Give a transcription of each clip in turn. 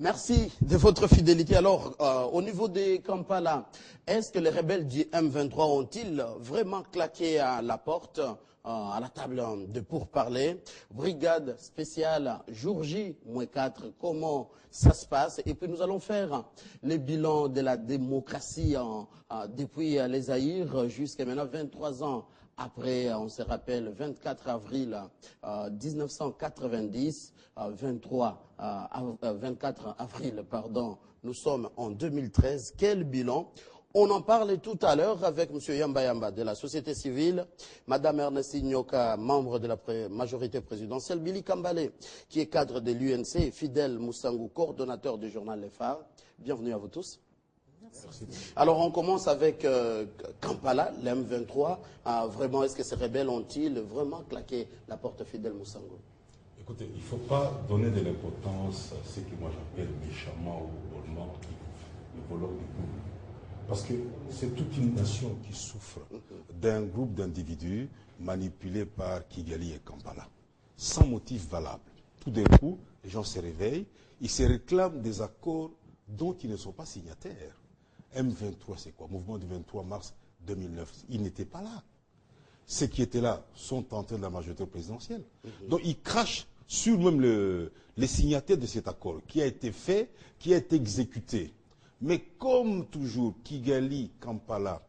Merci de votre fidélité. Alors, au niveau des Kampala, est-ce que les rebelles du M23 ont-ils vraiment claqué à la porte, à la table de pourparlers? Brigade spéciale, jour J-4, comment ça se passe? Et puis nous allons faire le bilan de la démocratie depuis les Zaïre jusqu'à maintenant 23 ans. Après, on se rappelle, 24 avril 1990, 24 avril, pardon, nous sommes en 2013. Quel bilan? On en parle tout à l'heure avec M. Yamba Yamba de la société civile, Mme Ernestine Nyoka, membre de la majorité présidentielle, Billy Kambale, qui est cadre de l'UNC, et Fidel Moussangou, coordonnateur du journal Les Phares. Bienvenue à vous tous. Merci. Alors on commence avec Kampala, l'M23. Vraiment, est-ce que ces rebelles ont-ils vraiment claqué la porte Fidel Moussangou? Écoutez, il ne faut pas donner de l'importance à ce que moi j'appelle méchamment ou bonnement le voleur du peuple. Parce que c'est toute une nation qui souffre d'un groupe d'individus manipulés par Kigali et Kampala, sans motif valable. Tout d'un coup, les gens se réveillent, ils se réclament des accords dont ils ne sont pas signataires. M23, c'est quoi? Mouvement du 23 mars 2009. Ils n'étaient pas là. Ceux qui étaient là sont entrés dans la majorité présidentielle. Donc ils crachent sur même les signataires de cet accord qui a été fait, qui a été exécuté. Mais comme toujours, Kigali, Kampala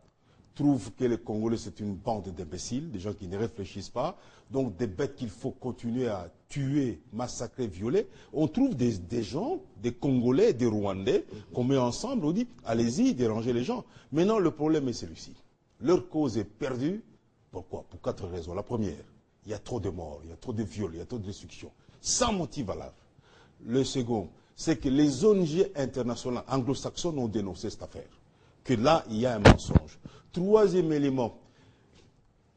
trouvent que les Congolais c'est une bande d'imbéciles, des gens qui ne réfléchissent pas, donc des bêtes qu'il faut continuer à tuer, massacrer, violer. On trouve des gens, des Congolais, des Rwandais, qu'on met ensemble, on dit allez-y, dérangez les gens. Maintenant, le problème est celui-ci. Leur cause est perdue. Pourquoi? Pour 4 raisons. La première, il y a trop de morts, il y a trop de viols, il y a trop de destructions, sans motif valable. Le second, c'est que les ONG internationales anglo-saxonnes ont dénoncé cette affaire. Que là, il y a un mensonge. Troisième élément,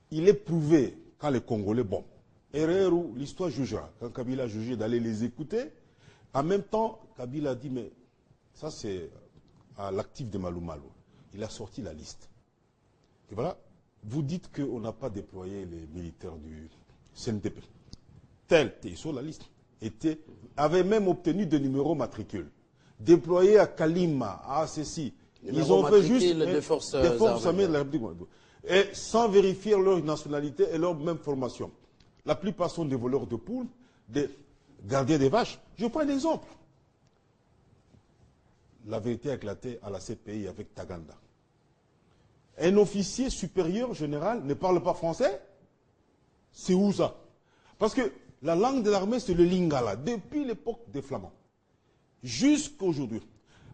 il est prouvé quand les Congolais, bon, erreur où l'histoire jugera, quand Kabila a jugé d'aller les écouter, en même temps, Kabila a dit, mais ça c'est à l'actif de Malou Malou. Il a sorti la liste. Et voilà, vous dites qu'on n'a pas déployé les militaires du CNDP. Tel, ils sont sur la liste, avaient même obtenu des numéros matricules. Déployés à Kalima, à ceci. Ils ont fait juste des forces armées de la République. Et sans vérifier leur nationalité et leur même formation. La plupart sont des voleurs de poules, des gardiens des vaches. Je prends un exemple. La vérité a éclaté à la CPI avec Taganda. Un officier supérieur général ne parle pas français? C'est où ça? Parce que la langue de l'armée, c'est le lingala, depuis l'époque des Flamands. Jusqu'à aujourd'hui.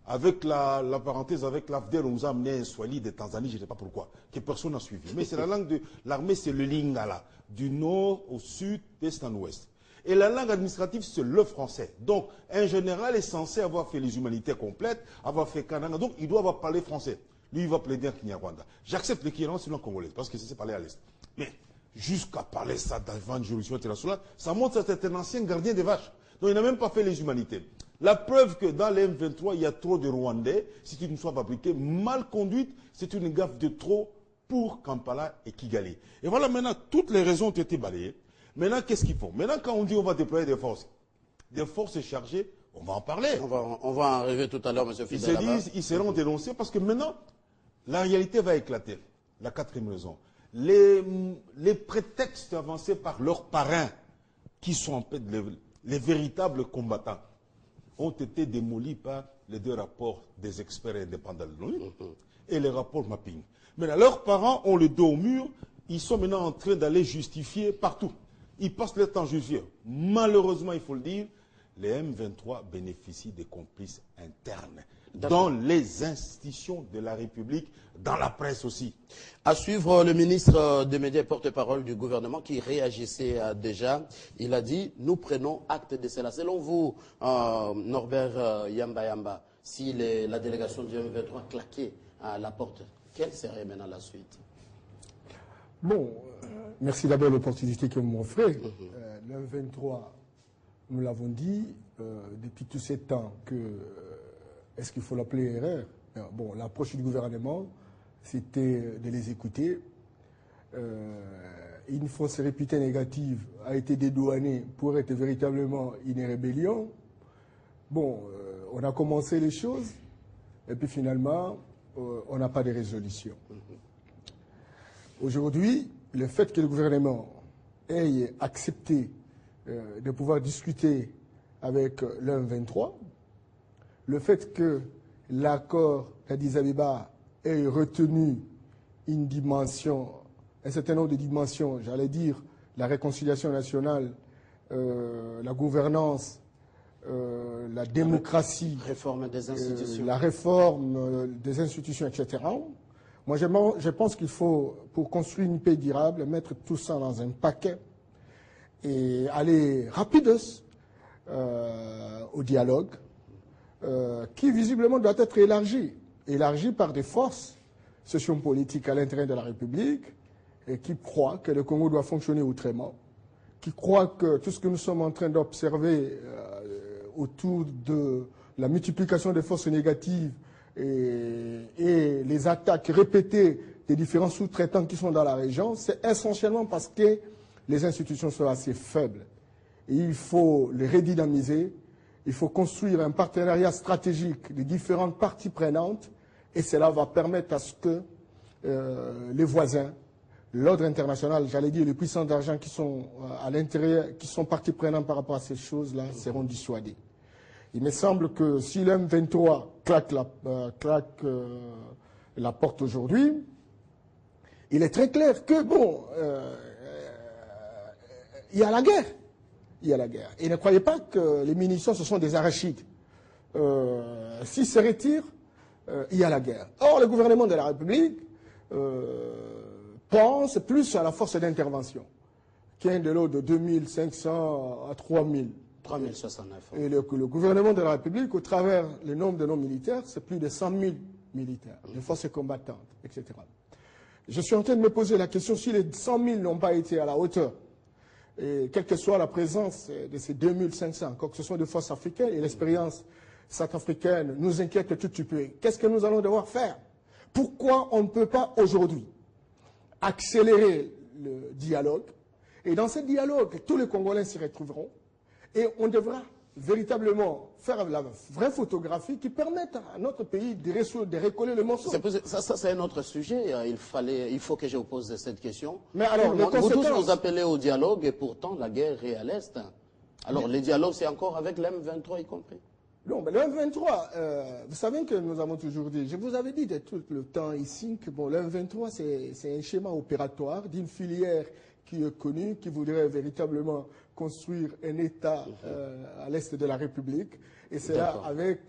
Avec la parenthèse, avec l'AFDEL, on nous a amené un Swahili de Tanzanie, je ne sais pas pourquoi, que personne n'a suivi. Mais c'est la langue de l'armée, c'est le lingala, du nord au sud, d'est en ouest. Et la langue administrative, c'est le français. Donc, un général est censé avoir fait les humanités complètes, avoir fait Kananga, donc il doit avoir parlé français. Lui, il va plaider à Kinyarwanda. J'accepte l'équivalence sur la langue congolaise, parce que c'est parler à l'Est. Mais jusqu'à parler ça devant une juridiction internationale, ça montre que c'est un ancien gardien des vaches. Donc, il n'a même pas fait les humanités. La preuve que dans les M23, il y a trop de Rwandais, c'est une histoire fabriquée, mal conduite, c'est une gaffe de trop pour Kampala et Kigali. Et voilà, maintenant, toutes les raisons ont été balayées. Maintenant, qu'est-ce qu'ils font? Maintenant, quand on dit on va déployer des forces chargées, on va en parler. On va en arriver tout à l'heure, M. Fidel. Ils se disent, ils seront dénoncés parce que maintenant, la réalité va éclater. La quatrième raison. Les prétextes avancés par leurs parrains, qui sont en fait les véritables combattants, ont été démolis par les 2 rapports des experts indépendants de l'ONU et les rapports mapping. Mais leurs parents ont le dos au mur, ils sont maintenant en train d'aller justifier partout. Ils passent leur temps à justifier. Malheureusement, il faut le dire, les M23 bénéficient des complices internes dans les institutions de la République, dans la presse aussi. À suivre, le ministre des Médias et porte-parole du gouvernement qui réagissait déjà, il a dit « Nous prenons acte de cela ». Selon vous, Norbert Yamba Yamba, si la délégation du M23 claquait à la porte, quelle serait maintenant la suite? Bon, merci d'abord l'opportunité que vous m'offrez. Le M23, nous l'avons dit depuis tous ces temps que, est-ce qu'il faut l'appeler erreur? Bon, l'approche du gouvernement, c'était de les écouter. Une force réputée négative a été dédouanée pour être véritablement une rébellion. Bon, on a commencé les choses et puis finalement, on n'a pas de résolution. Aujourd'hui, le fait que le gouvernement ait accepté de pouvoir discuter avec l'M23, le fait que l'accord d'Addis Abeba ait retenu une dimension, un certain nombre de dimensions, j'allais dire la réconciliation nationale, la gouvernance, la démocratie, Réforme des institutions. la réforme des institutions, etc. Moi, je pense qu'il faut, pour construire une paix durable, mettre tout ça dans un paquet et aller rapidos au dialogue qui, visiblement, doit être élargi par des forces sociopolitiques à l'intérieur de la République et qui croient que le Congo doit fonctionner autrement, qui croient que tout ce que nous sommes en train d'observer autour de la multiplication des forces négatives et les attaques répétées des différents sous-traitants qui sont dans la région, c'est essentiellement parce que les institutions sont assez faibles. Et il faut les redynamiser, il faut construire un partenariat stratégique des différentes parties prenantes et cela va permettre à ce que les voisins, l'ordre international, j'allais dire les puissants d'argent qui sont à l'intérieur, qui sont parties prenantes par rapport à ces choses-là, seront dissuadés. Il me semble que si l'M23 claque la porte aujourd'hui, il est très clair que, bon, il y a la guerre. Il y a la guerre. Et ne croyez pas que les munitions, ce sont des arachides. S'ils se retirent, il y a la guerre. Or, le gouvernement de la République pense plus à la force d'intervention, qui est de l'ordre de 2500 à 3000. 3069. Et le gouvernement de la République, au travers le nombre de nos militaires, c'est plus de 100 000 militaires, de forces combattantes, etc. Je suis en train de me poser la question si les 100 000 n'ont pas été à la hauteur, et quelle que soit la présence de ces 2500, quoi que ce soit de forces africaines, et l'expérience centrafricaine nous inquiète tout petit peu. Qu'est-ce que nous allons devoir faire? Pourquoi on ne peut pas aujourd'hui accélérer le dialogue? Et dans ce dialogue, tous les Congolais s'y retrouveront. Et on devra véritablement faire la vraie photographie qui permette à notre pays de recoller le morceau. Ça c'est un autre sujet. Il faut que je vous pose cette question. Mais alors, vous tous vous appelez au dialogue et pourtant la guerre est à l'Est. Alors, le dialogue, c'est encore avec l'M23 y compris? Non, mais le M23, vous savez que nous avons toujours dit, je vous avais dit de tout le temps ici que bon, le M23, c'est un schéma opératoire d'une filière qui est connue, qui voudrait véritablement construire un État à l'est de la République. Et c'est là avec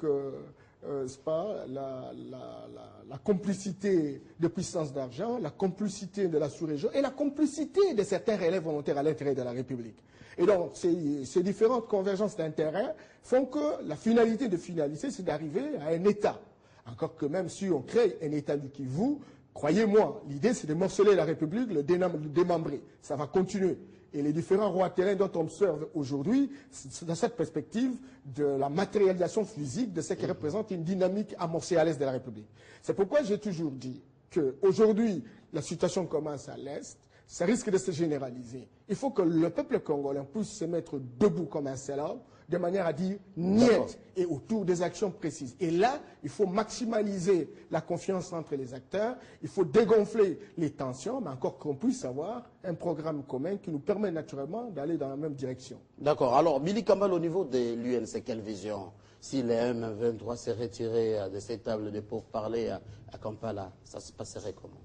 la complicité de puissances d'argent, la complicité de la sous-région et la complicité de certains relais volontaires à l'intérieur de la République. Et donc, ces différentes convergences d'intérêts font que la finalité de finaliser, c'est d'arriver à un État. Encore que même si on crée un État du Kivu, croyez-moi, l'idée c'est de morceler la République, le démembrer. Ça va continuer. Et les différents rois terrains dont on observe aujourd'hui, c'est dans cette perspective de la matérialisation physique de ce qui représente une dynamique amorcée à l'est de la République. C'est pourquoi j'ai toujours dit qu'aujourd'hui, la situation commence à l'est, ça risque de se généraliser. Il faut que le peuple congolais puisse se mettre debout comme un seul homme, de manière à dire niet et autour des actions précises. Et là, il faut maximaliser la confiance entre les acteurs, il faut dégonfler les tensions, mais encore qu'on puisse avoir un programme commun qui nous permet naturellement d'aller dans la même direction. D'accord. Alors, Billy Kambal, au niveau de l'UNC, quelle vision? Si les M23 s'est retiré de ces tables de pourparlers à Kampala, ça se passerait comment?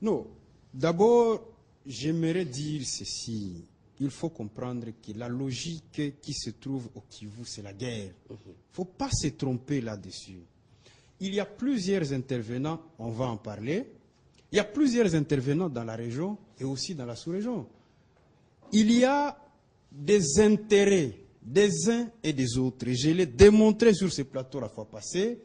Non. D'abord, j'aimerais dire ceci. Il faut comprendre que la logique qui se trouve au Kivu, c'est la guerre. Il ne faut pas se tromper là-dessus. Il y a plusieurs intervenants, on va en parler. Il y a plusieurs intervenants dans la région et aussi dans la sous-région. Il y a des intérêts des uns et des autres. Et je l'ai démontré sur ce plateau la fois passée,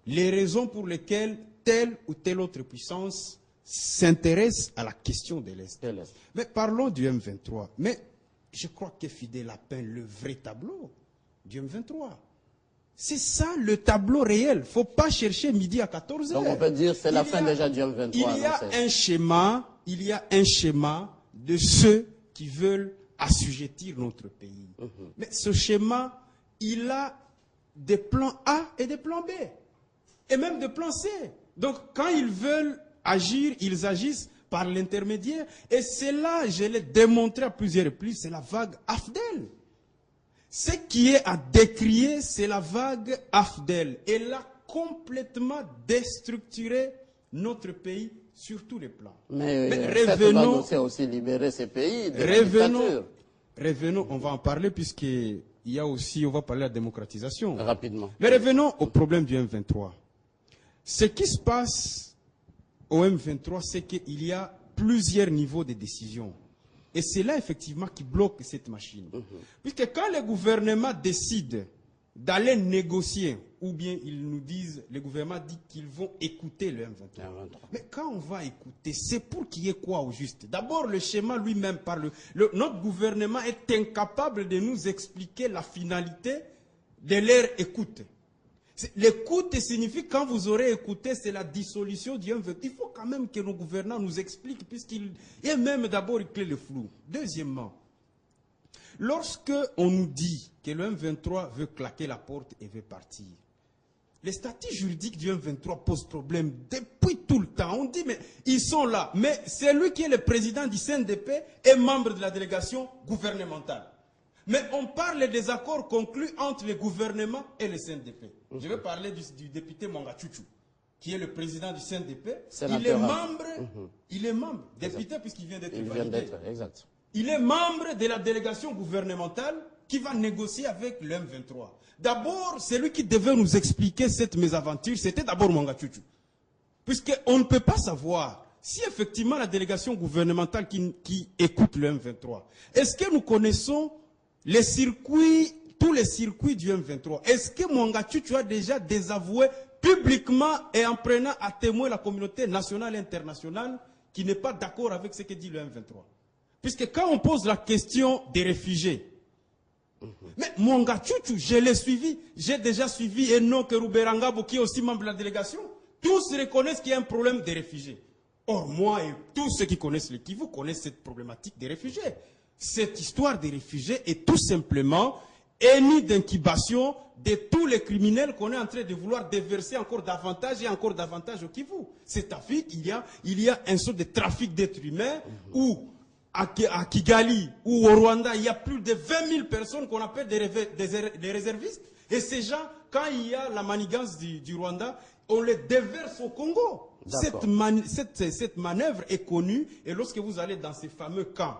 les raisons pour lesquelles telle ou telle autre puissance s'intéresse à la question de l'Est. Mais parlons du M23. Mais je crois que Fidel a peint le vrai tableau du M23. C'est ça le tableau réel. Il ne faut pas chercher midi à 14h. Donc on peut dire que c'est la fin déjà du M23. Il y a un schéma de ceux qui veulent assujettir notre pays. Mais ce schéma, il a des plans A et des plans B. Et même des plans C. Donc, quand ils veulent agir, ils agissent par l'intermédiaire. Et c'est là, je l'ai démontré à plusieurs reprises, c'est la vague AFDEL. Ce qui est à décrier, c'est la vague AFDEL. Elle a complètement déstructuré notre pays sur tous les plans. Mais revenons, c'est aussi libérer ces pays de la dictature. Revenons, on va en parler puisqu'il y a aussi, on va parler de la démocratisation. Rapidement. Mais revenons au problème du M23. Ce qui se passe au M23, c'est qu'il y a plusieurs niveaux de décision. Et c'est là, effectivement, qui bloque cette machine. Puisque quand le gouvernement décide d'aller négocier, ou bien ils nous disent, le gouvernement dit qu'ils vont écouter le M23. Mais quand on va écouter, c'est pour qu'il y ait quoi au juste? D'abord, le schéma lui-même parle. Notre gouvernement est incapable de nous expliquer la finalité de leur écoute. L'écoute signifie, quand vous aurez écouté, c'est la dissolution du M23. Il faut quand même que nos gouvernants nous expliquent, puisqu'il et même d'abord, il crée le flou. Deuxièmement, lorsque on nous dit que le M23 veut claquer la porte et veut partir, les statuts juridiques du M23 posent problème depuis tout le temps. On dit, mais ils sont là. Mais c'est lui qui est le président du CNDP et membre de la délégation gouvernementale. Mais on parle des accords conclus entre le gouvernement et le CNDP. Je vais parler du député Mwanga Chuchu, qui est le président du CNDP. Il est membre, député puisqu'il vient d'être validé. Exact. Il est membre de la délégation gouvernementale qui va négocier avec le M23. D'abord, celui qui devait nous expliquer cette mésaventure, c'était d'abord Mwanga Chuchu. Puisqu'on ne peut pas savoir si effectivement la délégation gouvernementale qui écoute le M23, est-ce que nous connaissons les circuits, tous les circuits du M23? Est-ce que Mwanga Chuchu a déjà désavoué publiquement et en prenant à témoin la communauté nationale et internationale qui n'est pas d'accord avec ce que dit le M23? Puisque quand on pose la question des réfugiés, mais Mwanga Chuchu, je l'ai suivi, j'ai déjà suivi Enoch Ruberangabo qui est aussi membre de la délégation. Tous reconnaissent qu'il y a un problème des réfugiés. Or, moi et tous ceux qui connaissent le Kivu connaissent cette problématique des réfugiés. Cette histoire des réfugiés est tout simplement un nid d'incubation de tous les criminels qu'on est en train de vouloir déverser encore davantage et encore davantage au Kivu. C'est Afrique, il y a un sort de trafic d'êtres humains où à Kigali ou au Rwanda, il y a plus de 20 000 personnes qu'on appelle des réservistes. Et ces gens, quand il y a la manigance du Rwanda, on les déverse au Congo. Cette manœuvre est connue. Et lorsque vous allez dans ces fameux camps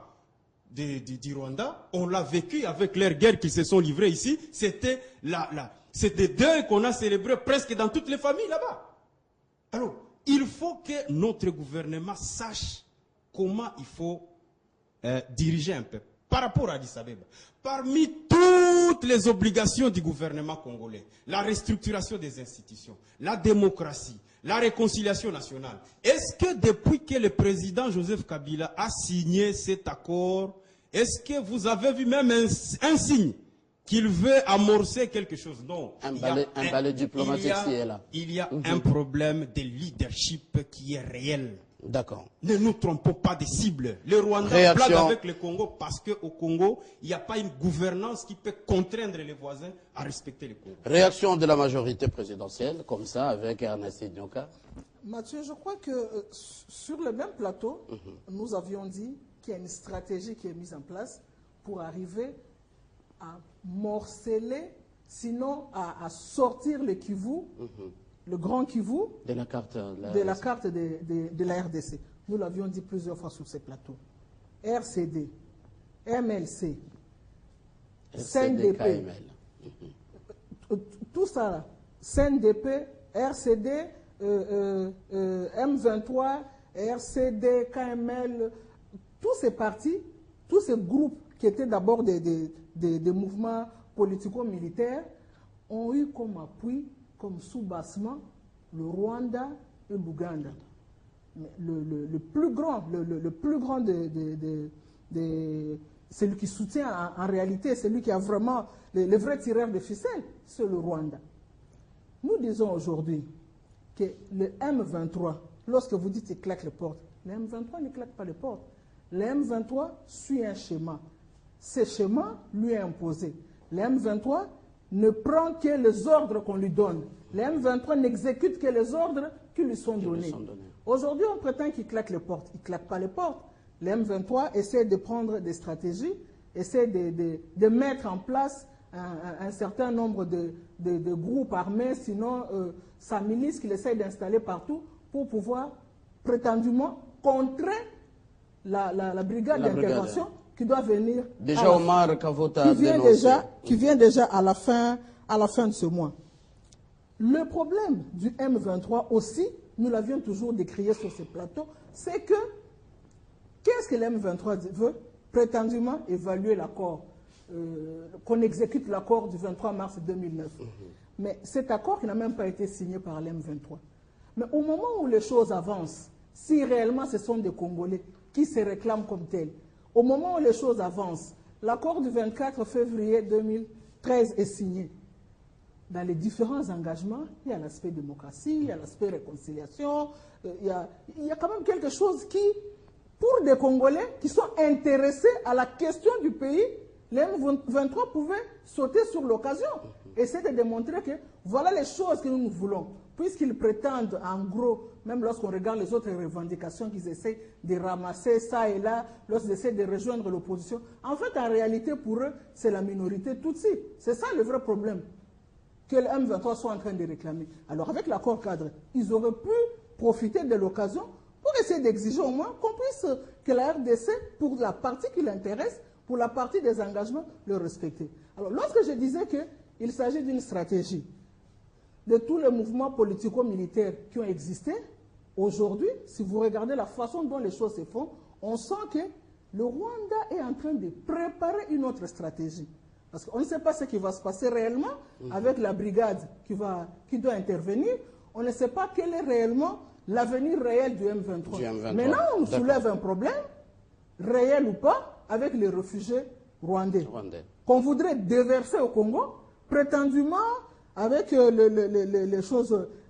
du Rwanda, on l'a vécu avec leur guerre qu'ils se sont livrés ici. C'était des deuils qu'on a célébrés presque dans toutes les familles là-bas. Alors, il faut que notre gouvernement sache comment il faut diriger un peuple. Par rapport à Addis Abeba, parmi toutes les obligations du gouvernement congolais, la restructuration des institutions, la démocratie, la réconciliation nationale, est-ce que depuis que le président Joseph Kabila a signé cet accord, est-ce que vous avez vu même un signe qu'il veut amorcer quelque chose? Non. Un balai diplomatique qui est là. Il y a un problème de leadership qui est réel. D'accord. Ne nous trompons pas des cibles. Le Rwanda blague avec le Congo parce qu'au Congo, il n'y a pas une gouvernance qui peut contraindre les voisins à respecter le Congo. Réaction de la majorité présidentielle, comme ça, avec Ernest Nyoka. Mathieu, je crois que sur le même plateau, nous avions dit qu'il y a une stratégie qui est mise en place pour arriver à morceler, sinon à sortir le Kivu, le grand Kivu, de la carte de la RDC. Nous l'avions dit plusieurs fois sur ces plateaux. RCD, MLC, CNDP, tout ça là, CNDP, RCD, M23, RCD, KML, tous ces partis, tous ces groupes qui étaient d'abord des mouvements politico-militaires ont eu comme appui, comme sous-bassement, le Rwanda et l'Ouganda. Le plus grand, celui qui soutient en réalité, celui qui a vraiment le vrai tireur de ficelle, c'est le Rwanda. Nous disons aujourd'hui que le M23, lorsque vous dites qu'il claque les portes, le M23 ne claque pas les portes. Le M23 suit un schéma. Ce schéma lui est imposé. Le M23 ne prend que les ordres qu'on lui donne. Les M23 n'exécutent que les ordres qui lui sont donnés. Aujourd'hui, on prétend qu'ils claquent les portes. Ils ne claquent pas les portes. Les M23 essaient de prendre des stratégies, essaient de mettre en place un certain nombre de groupes armés, sinon sa milice qu'il essaie d'installer partout pour pouvoir prétendument contrer la brigade d'intervention qui doit venir. Déjà, Omar Kavota a dénoncé. Qui vient déjà à la fin de ce mois. Le problème du M23 aussi, nous l'avions toujours décrié sur ces plateaux, c'est que qu'est-ce que le M23 veut? Prétendument évaluer l'accord, qu'on exécute l'accord du 23 mars 2009. Mais cet accord qui n'a même pas été signé par le M23. Mais au moment où les choses avancent, si réellement ce sont des Congolais qui se réclament comme tels, au moment où les choses avancent, l'accord du 24 février 2013 est signé. Dans les différents engagements, il y a l'aspect démocratie, il y a l'aspect réconciliation, il y a quand même quelque chose qui, pour des Congolais qui sont intéressés à la question du pays, les M23 pouvaient sauter sur l'occasion, essayer de démontrer que voilà les choses que nous voulons. Puisqu'ils prétendent, en gros, même lorsqu'on regarde les autres revendications qu'ils essaient de ramasser ça et là, lorsqu'ils essaient de rejoindre l'opposition, en fait, en réalité, pour eux, c'est la minorité Tutsi. C'est ça le vrai problème que les M23 sont en train de réclamer. Alors, avec l'accord cadre, ils auraient pu profiter de l'occasion pour essayer d'exiger au moins qu'on puisse, que la RDC, pour la partie qui l'intéresse, pour la partie des engagements, le respecter. Alors, lorsque je disais qu'il s'agit d'une stratégie, de tous les mouvements politico-militaires qui ont existé, aujourd'hui, si vous regardez la façon dont les choses se font, on sent que le Rwanda est en train de préparer une autre stratégie. Parce qu'on ne sait pas ce qui va se passer réellement avec la brigade qui doit intervenir. On ne sait pas quel est réellement l'avenir réel du M23. Maintenant, on soulève un problème, réel ou pas, avec les réfugiés rwandais. Qu'on voudrait déverser au Congo, prétendument, avec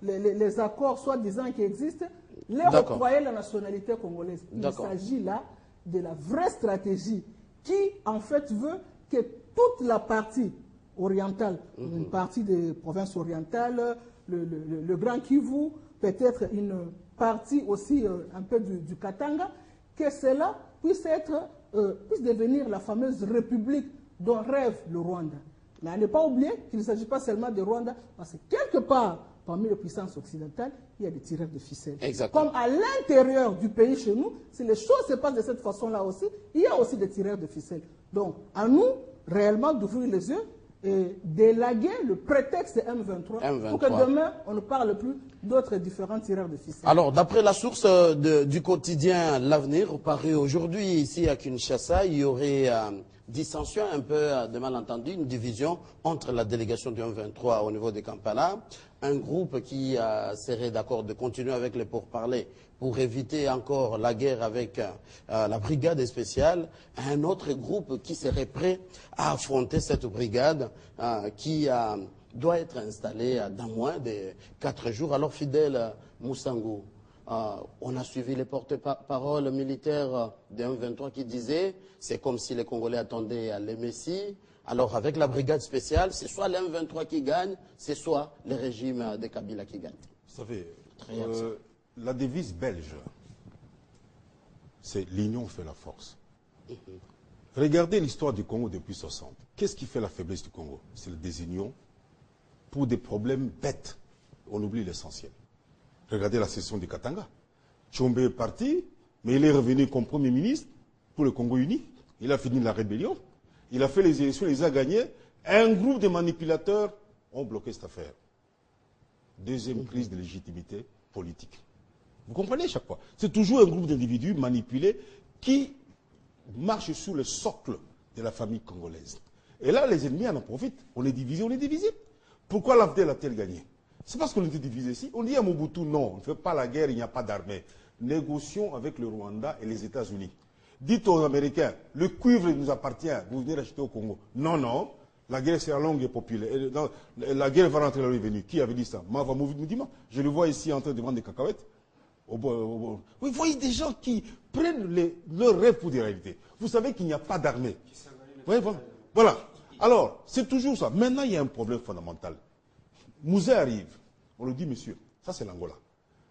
les accords soi-disant qui existent, les octroyer la nationalité congolaise. Il s'agit là de la vraie stratégie qui, en fait, veut que toute la partie orientale, une partie des provinces orientales, le Grand Kivu, peut-être une partie aussi un peu du Katanga, que cela puisse devenir la fameuse république dont rêve le Rwanda. Mais à ne pas oublier qu'il ne s'agit pas seulement de Rwanda, parce que quelque part, parmi les puissances occidentales, il y a des tireurs de ficelles. Exactement. Comme à l'intérieur du pays chez nous, si les choses se passent de cette façon-là aussi, il y a aussi des tireurs de ficelles. Donc, à nous, réellement, d'ouvrir les yeux et d'élaguer le prétexte M23 pour que demain, on ne parle plus d'autres différents tireurs de ficelles. Alors, d'après la source du quotidien L'Avenir, paru aujourd'hui ici à Kinshasa, il y aurait dissension, un peu de malentendu, une division entre la délégation du M23 au niveau de Kampala, un groupe qui serait d'accord de continuer avec les pourparlers pour éviter encore la guerre avec la brigade spéciale, un autre groupe qui serait prêt à affronter cette brigade qui doit être installée dans moins de 4 jours. Alors, fidèle Moussangou, on a suivi les porte-paroles militaires de M23 qui disaient c'est comme si les Congolais attendaient les Messies. Alors, avec la brigade spéciale, c'est soit le M23 qui gagne, c'est soit le régime de Kabila qui gagne. Vous savez, la devise belge, c'est l'union fait la force. Regardez l'histoire du Congo depuis 60. Qu'est-ce qui fait la faiblesse du Congo? C'est la désunion pour des problèmes bêtes. On oublie l'essentiel. Regardez la session de Katanga. Tshombe est parti, mais il est revenu comme Premier ministre pour le Congo uni. Il a fini la rébellion. Il a fait les élections, il les a gagnées. Un groupe de manipulateurs ont bloqué cette affaire. Deuxième crise de légitimité politique. Vous comprenez chaque fois? C'est toujours un groupe d'individus manipulés qui marchent sous le socle de la famille congolaise. Et là, les ennemis en profitent. On est divisé, on est divisé. Pourquoi l'AFDEL a-t-elle gagné? C'est parce qu'on était divisé ici. On dit à Mobutu, non, on ne fait pas la guerre, il n'y a pas d'armée. Négocions avec le Rwanda et les États-Unis. Dites aux Américains, le cuivre nous appartient, vous venez l'acheter au Congo. Non, non, la guerre sera longue et populaire. La guerre va rentrer dans le revenu. Qui avait dit ça? Mava Moudima. Je le vois ici en train de vendre des cacahuètes. Vous voyez des gens qui prennent leurs rêves pour des réalités. Vous savez qu'il n'y a pas d'armée. Voilà. Alors, c'est toujours ça. Maintenant, il y a un problème fondamental. Mouzé arrive. On lui dit, monsieur, ça c'est l'Angola.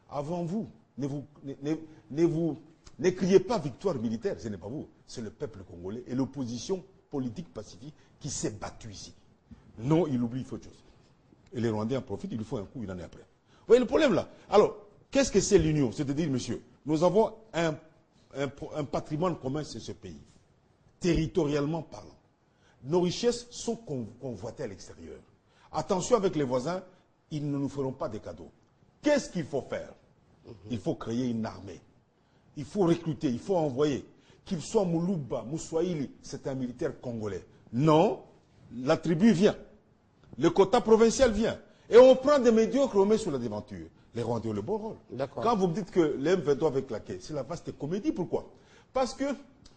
Avant vous, ne criez pas victoire militaire. Ce n'est pas vous. C'est le peuple congolais et l'opposition politique pacifique qui s'est battue ici. Non, il oublie, il faut autre chose. Et les Rwandais en profitent, il lui faut un coup, il en est après. Vous voyez le problème là? Alors, qu'est-ce que c'est l'union? C'est-à-dire, monsieur, nous avons un patrimoine commun sur ce pays, territorialement parlant. Nos richesses sont convoitées à l'extérieur. Attention avec les voisins, ils ne nous feront pas des cadeaux. Qu'est-ce qu'il faut faire? Il faut créer une armée. Il faut recruter, il faut envoyer. Qu'il soit Moulouba, Moussoaïli, c'est un militaire congolais. Non, la tribu vient. Le quota provincial vient. Et on prend des médiocres, on met sur la déventure. Les Rwandais ont le bon rôle. Quand vous me dites que les M23 avec claquer, c'est la vaste comédie. Pourquoi? Parce que,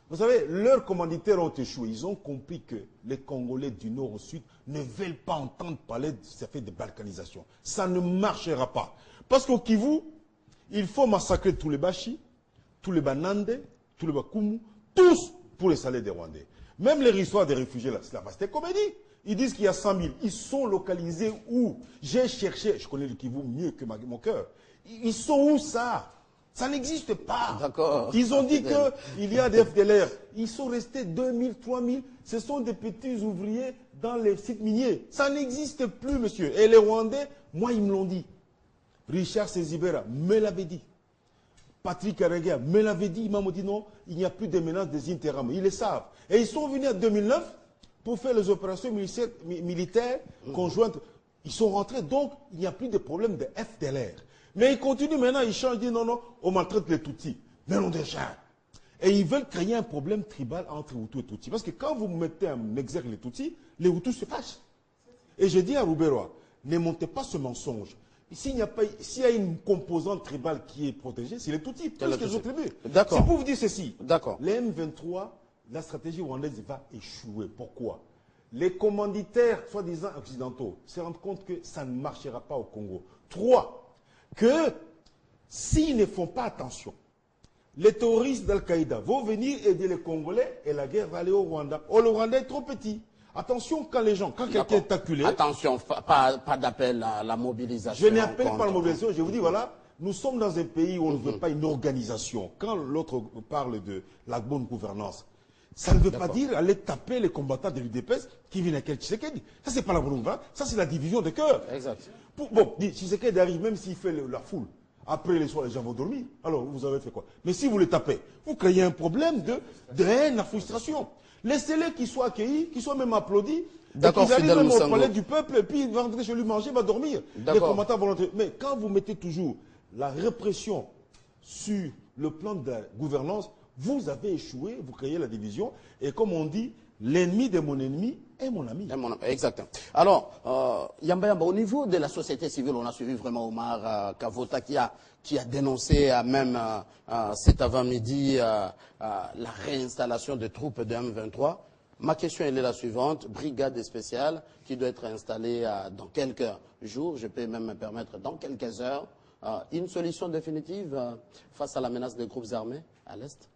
vous savez, leurs commanditaires ont échoué. Ils ont compris que les Congolais du nord au sud ne veulent pas entendre parler de ce fait de balkanisation. Ça ne marchera pas. Parce qu'au Kivu, il faut massacrer tous les Bashi, tous les Banande, tous les Bakumu, tous pour les salaires des Rwandais. Même les histoires des réfugiés, là, c'est la vaste comédie. Ils disent qu'il y a 100 000. Ils sont localisés où? J'ai cherché, je connais le Kivu mieux que mon cœur. Ils sont où ça? Ça n'existe pas. D'accord. Ils ont dit qu'il y a des FDLR. Ils sont restés 2000, 3000. Ce sont des petits ouvriers dans les sites miniers. Ça n'existe plus, monsieur. Et les Rwandais, moi, ils me l'ont dit. Richard Sezibera me l'avait dit. Patrick Arreguer me l'avait dit. Il m'a dit non, il n'y a plus de menaces des interim. Ils le savent. Et ils sont venus en 2009 pour faire les opérations militaires conjointes. Ils sont rentrés, donc il n'y a plus de problème de FDLR. Mais ils continuent maintenant, ils changent, ils disent non, non, on maltraite les Tutsis. Mais non déjà. Et ils veulent créer un problème tribal entre Hutus et Tutsis. Parce que quand vous mettez en exergue les Tutsis, les Hutus se fâchent. Et je dis à Rouberois, ne montez pas ce mensonge. S'il y a une composante tribale qui est protégée, c'est les Tutsis, plus que les autres tribus. C'est pour vous dire ceci. Les M23, la stratégie rwandaise va échouer. Pourquoi? Les commanditaires, soi-disant occidentaux, se rendent compte que ça ne marchera pas au Congo. 3, que s'ils ne font pas attention, les terroristes d'Al-Qaïda vont venir aider les Congolais et la guerre va aller au Rwanda. Oh, le Rwanda est trop petit. Attention quand quelqu'un est acculé. Attention, pas d'appel à la mobilisation. Je n'appelle pas à la mobilisation, je vous dis voilà, nous sommes dans un pays où on ne veut pas une organisation. Quand l'autre parle de la bonne gouvernance, ça ne veut pas dire aller taper les combattants de l'UDPS qui viennent à quel Tshisekedi. Ça, c'est pas la bonne gouvernance, ça, c'est la division de cœur. Exact. Bon, Tshisekedi arrive, même s'il fait la foule. Après les soirs, les gens vont dormir. Alors, vous avez fait quoi? Mais si vous les tapez, vous créez un problème de haine, de frustration. Laissez-les qu'ils soient accueillis, qu'ils soient même applaudis. D'accord, qu'ils arrivent même au palais du peuple, et puis il va rentrer chez lui manger, il va dormir. Les combattants vont rentrer. Mais quand vous mettez toujours la répression sur le plan de la gouvernance, vous avez échoué, vous créez la division. Et comme on dit, l'ennemi de mon ennemi est mon ami. Exactement. Alors, Yamba Yamba, au niveau de la société civile, on a suivi vraiment Omar Kavota qui a dénoncé même cet avant-midi la réinstallation des troupes de M23. Ma question elle est la suivante. Brigade spéciale qui doit être installée dans quelques jours, je peux même me permettre dans quelques heures. Une solution définitive face à la menace des groupes armés à l'Est?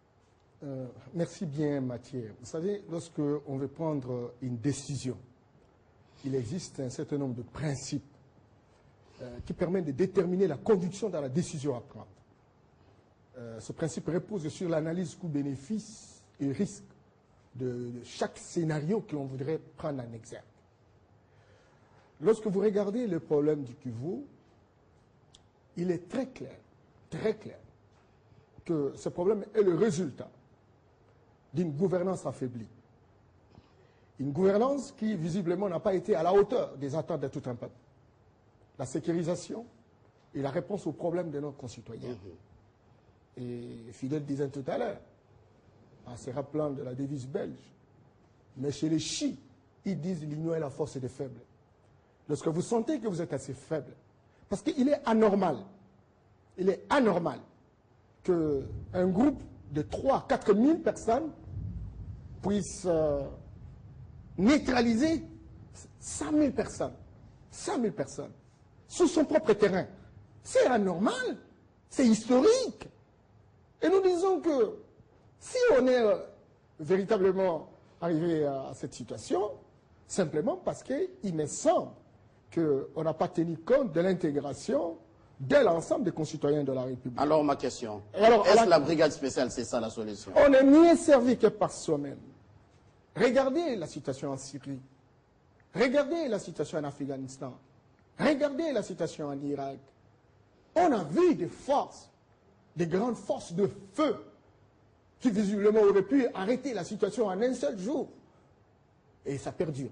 Merci bien, Mathieu. Vous savez, lorsque on veut prendre une décision, il existe un certain nombre de principes qui permettent de déterminer la conviction dans la décision à prendre. Ce principe repose sur l'analyse coût-bénéfice et risque de chaque scénario que l'on voudrait prendre en exergue. Lorsque vous regardez le problème du Kivu, il est très clair que ce problème est le résultat d'une gouvernance affaiblie. Une gouvernance qui, visiblement, n'a pas été à la hauteur des attentes de tout un peuple. La sécurisation et la réponse aux problèmes de nos concitoyens. Et Fidel disait tout à l'heure, en se rappelant de la devise belge, mais chez les Chi, ils disent l'union est la force des faibles. Lorsque vous sentez que vous êtes assez faible, parce qu'il est anormal qu'un groupe de 3 à 4 000 personnes puisse neutraliser 100 000 personnes. 100 000 personnes. Sous son propre terrain. C'est anormal. C'est historique. Et nous disons que si on est véritablement arrivé à cette situation, Simplement parce qu'il me semble qu'on n'a pas tenu compte de l'intégration de l'ensemble des concitoyens de la République. Alors ma question, Alors, est-ce la brigade spéciale, c'est ça la solution? On est mieux servi que par soi-même. Regardez la situation en Syrie. Regardez la situation en Afghanistan. Regardez la situation en Irak. On a vu des forces, des grandes forces de feu qui visiblement auraient pu arrêter la situation en un seul jour. Et ça perdure.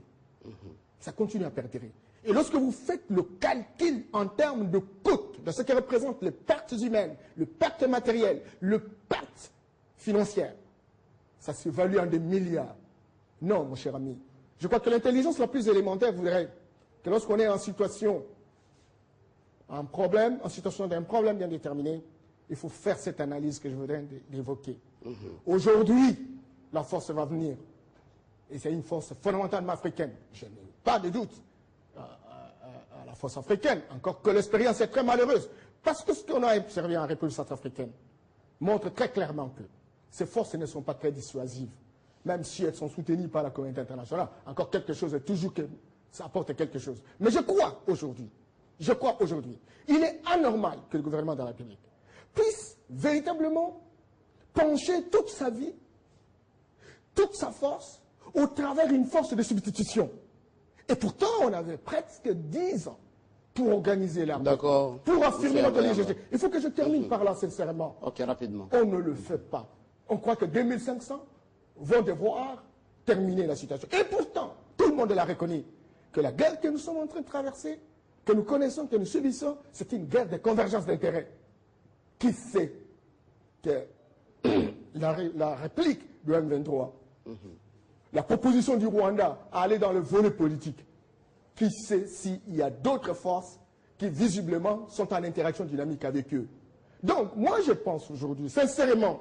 Ça continue à perdurer. Et lorsque vous faites le calcul en termes de coûts, de ce que représentent les pertes humaines, les pertes matérielles, les pertes financières, ça s'évalue en des milliards. Non, mon cher ami. Je crois que l'intelligence la plus élémentaire voudrait que lorsqu'on est en situation, un problème, en situation d'un problème bien déterminé, il faut faire cette analyse que je voudrais d'évoquer. Aujourd'hui, la force va venir. Et c'est une force fondamentalement africaine. Je n'ai pas de doute à la force africaine. Encore que l'expérience est très malheureuse. Parce que ce qu'on a observé en République centrafricaine montre très clairement que ces forces ne sont pas très dissuasives. Même si elles sont soutenues par la communauté internationale, encore quelque chose est toujours que ça apporte quelque chose. Mais je crois aujourd'hui, il est anormal que le gouvernement de la République puisse véritablement pencher toute sa vie, toute sa force, au travers d'une force de substitution. Et pourtant, on avait presque 10 ans pour organiser la paix, pour affirmer notre légitimité. Il faut que je termine par là, sincèrement. Ok, rapidement. On ne le fait pas. On croit que 2500 vont devoir terminer la situation. Et pourtant, tout le monde l'a reconnu, que la guerre que nous sommes en train de traverser, que nous connaissons, que nous subissons, c'est une guerre de convergence d'intérêts. Qui sait que la réplique du M23, la proposition du Rwanda à aller dans le volet politique, qui sait s'il y a d'autres forces qui visiblement sont en interaction dynamique avec eux. Donc, moi je pense aujourd'hui, sincèrement,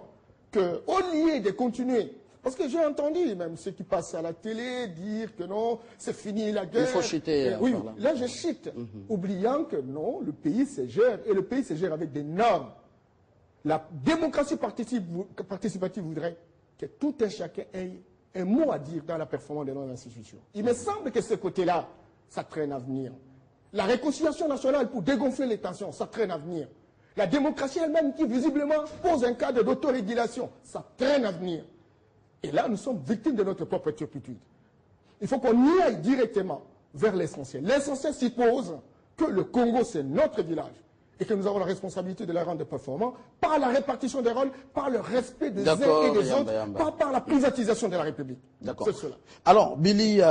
qu'au lieu de continuer, parce que j'ai entendu même ceux qui passent à la télé dire que non, c'est fini la guerre. Il faut chuter. Oui, là je chute, oubliant que non, le pays se gère, et le pays se gère avec des normes. La démocratie participative voudrait que tout un chacun ait un mot à dire dans la performance de nos institutions. Il me semble que ce côté-là, ça traîne à venir. La réconciliation nationale pour dégonfler les tensions, ça traîne à venir. La démocratie elle-même qui visiblement pose un cadre d'autorégulation, ça traîne à venir. Et là, nous sommes victimes de notre propre turpitude. Il faut qu'on y aille directement vers l'essentiel. L'essentiel suppose que le Congo, c'est notre village et que nous avons la responsabilité de la rendre performant par la répartition des rôles, par le respect des uns et des autres, pas par la privatisation de la République. D'accord. C'est cela. Alors, Billy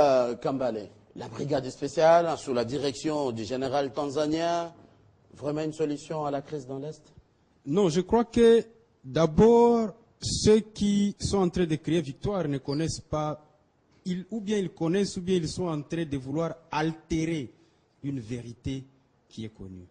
Kambale, la brigade spéciale, sous la direction du général tanzanien, vraiment une solution à la crise dans l'Est? Non, je crois que d'abord, ceux qui sont en train de crier victoire ne connaissent pas, ou bien ils connaissent, ou bien ils sont en train de vouloir altérer une vérité qui est connue.